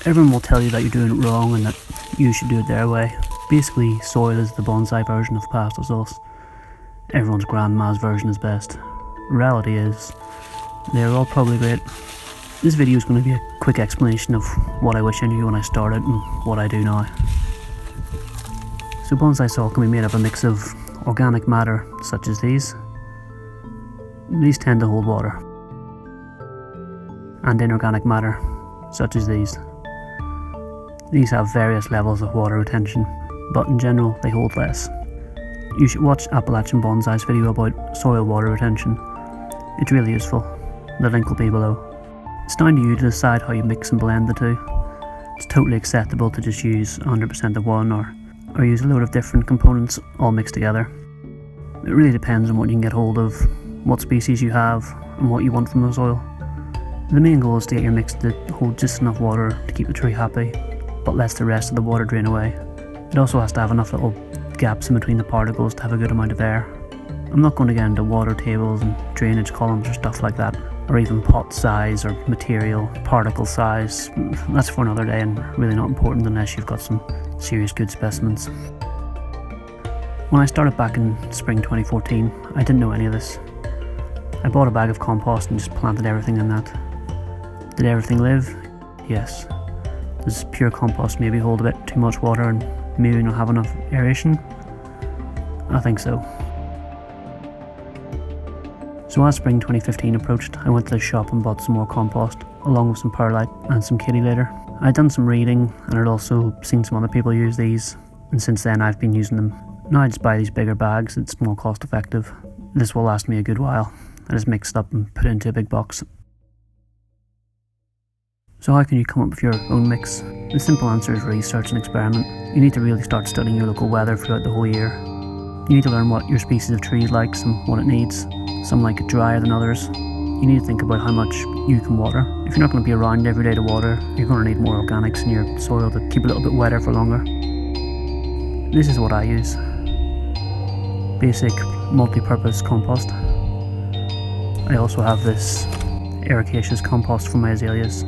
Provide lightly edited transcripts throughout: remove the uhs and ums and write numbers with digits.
Everyone will tell you that you're doing it wrong and that you should do it their way. Basically, soil is the bonsai version of pasta sauce. Everyone's grandma's version is best. Reality is, they're all probably great. This video is going to be a quick explanation of what I wish I knew when I started and what I do now. So bonsai soil can be made of a mix of organic matter, such as these. These tend to hold water. And inorganic matter, such as these. These have various levels of water retention, but in general they hold less. You should watch Appalachian Bonsai's video about soil water retention. It's really useful. The link will be below. It's down to you to decide how you mix and blend the two. It's totally acceptable to just use 100% of one or use a load of different components all mixed together. It really depends on what you can get hold of, what species you have, and what you want from the soil. The main goal is to get your mix to hold just enough water to keep the tree happy, but lets the rest of the water drain away. It also has to have enough little gaps in between the particles to have a good amount of air. I'm not going to get into water tables and drainage columns or stuff like that, or even pot size or material, particle size. That's for another day and really not important unless you've got some serious good specimens. When I started back in spring 2014, I didn't know any of this. I bought a bag of compost and just planted everything in that. Did everything live? Yes. Does pure compost maybe hold a bit too much water and maybe not have enough aeration? I think so. So as spring 2015 approached, I went to the shop and bought some more compost, along with some perlite and some kitty litter. I'd done some reading and I'd also seen some other people use these, and since then I've been using them. Now I just buy these bigger bags, it's more cost effective. This will last me a good while. I just mix it up and put it into a big box. So how can you come up with your own mix? The simple answer is research and experiment. You need to really start studying your local weather throughout the whole year. You need to learn what your species of tree likes and what it needs. Some like it drier than others. You need to think about how much you can water. If you're not going to be around every day to water, you're going to need more organics in your soil to keep it a little bit wetter for longer. This is what I use. Basic multi-purpose compost. I also have this ericaceous compost from my azaleas.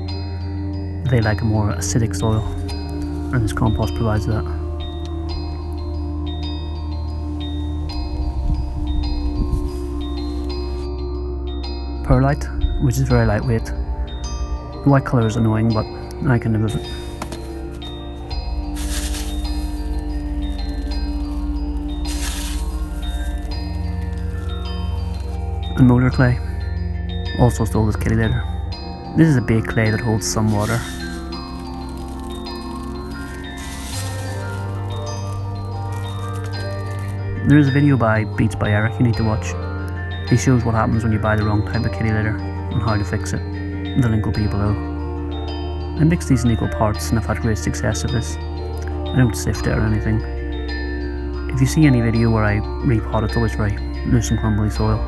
They like a more acidic soil, and this compost provides that. Perlite, which is very lightweight. The white colour is annoying, but I can live with it. And molar clay, also stole this kitty litter. This is a baked clay that holds some water. There is a video by Beets by Eric you need to watch. He shows what happens when you buy the wrong type of kitty litter and how to fix it. The link will be below. I mix these in equal parts and I've had great success with this. I don't sift it or anything. If you see any video where I repot, it's always very loose and crumbly soil.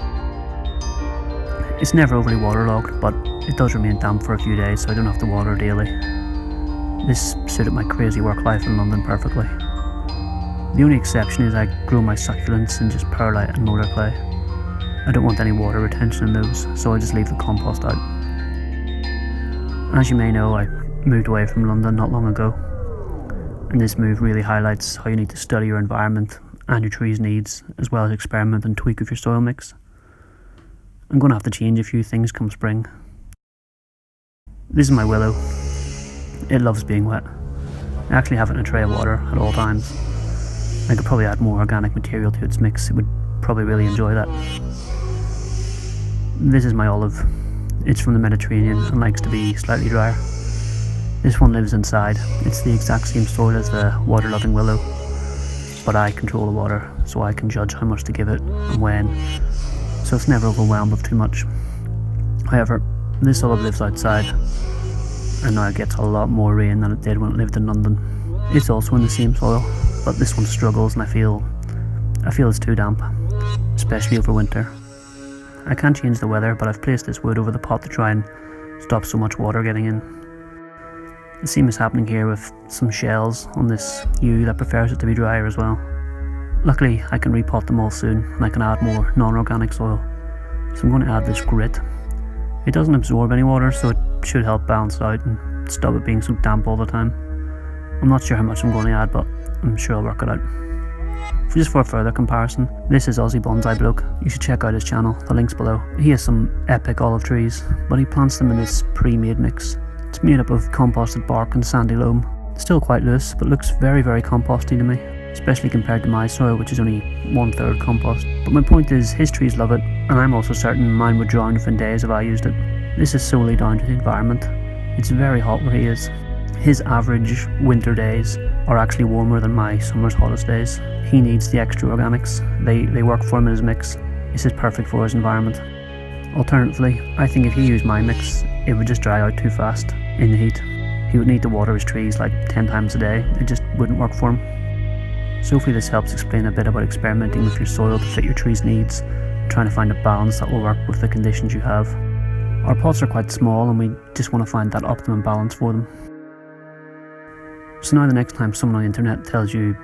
It's never overly waterlogged, but it does remain damp for a few days, so I don't have to water daily. This suited my crazy work life in London perfectly. The only exception is I grow my succulents in just perlite and molar clay. I don't want any water retention in those, so I just leave the compost out. As you may know, I moved away from London not long ago, and this move really highlights how you need to study your environment and your tree's needs, as well as experiment and tweak with your soil mix. I'm going to have to change a few things come spring. This is my willow. It loves being wet. I actually have it in a tray of water at all times. I could probably add more organic material to its mix. It would probably really enjoy that. This is my olive. It's from the Mediterranean and likes to be slightly drier. This one lives inside. It's the exact same soil as the water-loving willow, but I control the water, so I can judge how much to give it and when, so it's never overwhelmed with too much. However, this olive lives outside, and now it gets a lot more rain than it did when it lived in London. It's also in the same soil, but this one struggles, and I feel it's too damp, especially over winter. I can't change the weather, but I've placed this wood over the pot to try and stop so much water getting in. The same is happening here with some shells on this yew that prefers it to be drier as well. Luckily, I can repot them all soon, and I can add more non-organic soil. So I'm going to add this grit. It doesn't absorb any water, so it should help balance it out and stop it being so damp all the time. I'm not sure how much I'm going to add, but I'm sure I'll work it out. Just for a further comparison, this is Aussie Bonsai Bloke. You should check out his channel, the link's below. He has some epic olive trees, but he plants them in this pre-made mix. It's made up of composted bark and sandy loam. It's still quite loose, but looks very composty to me, especially compared to my soil, which is only 1/3 compost. But my point is, his trees love it, and I'm also certain mine would drown within days if I used it. This is solely down to the environment. It's very hot where he is. His average winter days are actually warmer than my summer's hottest days. He needs the extra organics. They work for him in his mix. This is perfect for his environment. Alternatively, I think if he used my mix, it would just dry out too fast in the heat. He would need to water his trees like 10 times a day. It just wouldn't work for him. So hopefully this helps explain a bit about experimenting with your soil to fit your tree's needs, and trying to find a balance that will work with the conditions you have. Our pots are quite small and we just want to find that optimum balance for them. So now the next time someone on the internet tells you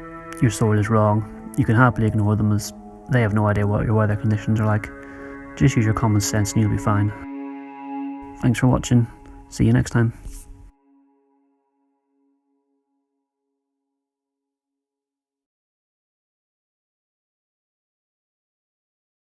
your soil is wrong, you can happily ignore them, as they have no idea what your weather conditions are like. Just use your common sense and you'll be fine. Thanks for watching. See you next time.